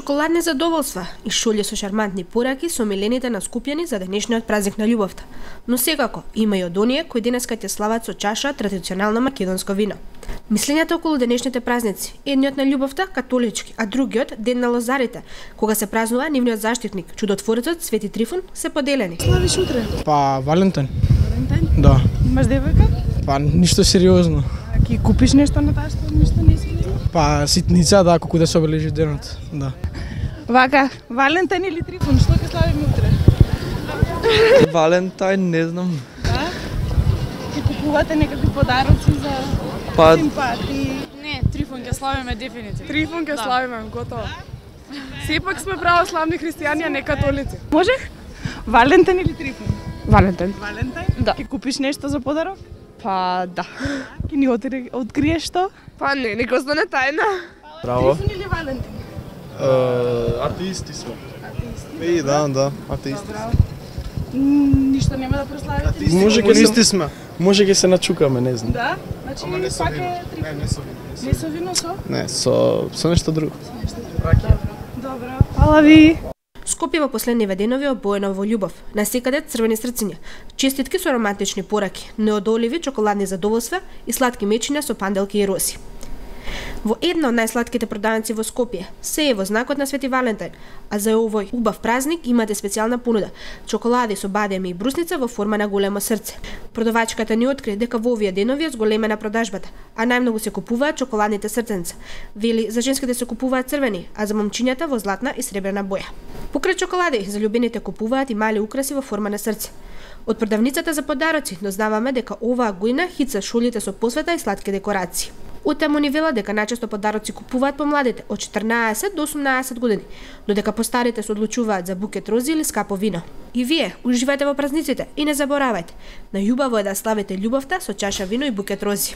Чоколадни задоволства и шолји со шармантни пораки со милените на скупјани за денешниот празник на љубовта. Но секако има и од оние кои денеска ќе слават со чаша традиционално македонско вино. Мислењата околу денешните празници, едниот на љубовта католички, а другиот ден на лозарите, кога се празнува нивниот заштитник, чудотворецот Свети Трифун, се поделени. Славиш утре? Па Валентин. Валентин? Да. Имаш девојка? Па ништо сериозно. А ќе купиш нешто на таа што ништо не си? Па ситница, да, колку да се обележи денот. Да. Вака, Валентин или Трифун, што ќе славиме утре? Валентайн, не знам. Да? Ќе купувате некакви подароци за симпатии? Не, Трифун ќе славиме дефинитивно. Трифун ќе славиме, готово. Сепак сме православни христијани, а не католици. Можех? Валентин или Трифун? Валентин. Валентин? Да. Ќе купиш нешто за подарок? Па да. Ќе ни откриеш што? Па не, нека остане тајна. Браво. Трифун или Валентин? Атеисти сме. Атеисти? Да, атеисти. Ништо нема да прославите? Може Комунисти сме. Може ќе се начукаме, не знам. Да? Значи Ама не со пак вино. е Трифун. Не со вино. Не со вино, со? Не, со нешто друго. Добро. Фала ви. Скопје во последниве денови обоено во љубов, насекаде црвени срциња, честитки со романтични пораки, неодоливи чоколадни задоволства и сладки мечиња со панделки и роси. Во една од најсладките продавници во Скопје се е во знакот на Свети Валентин, а за овој убав празник имате специјална понуда – чоколади со бадеми и брусница во форма на големо срце. Продавачката ни откри дека во овие денови е зголемена продажбата, а најмногу се купуваат чоколадните срценца. Вели, за женските се купуваат црвени, а за момчињата во златна и сребрена боја. Покрај чоколади, заљубените купуваат и мали украси во форма на срце. Од продавницата за подароци дознаваме дека оваа година хитса шолите со посвета и сладки декорации. Утаму ни вела дека најчесто подароци купуваат помладите од 14 до 18 години, додека постарите се одлучуваат за букет рози или скапо вино. И вие уживајте во празниците и не заборавајте, најубаво е да славите љубовта со чаша вино и букет рози.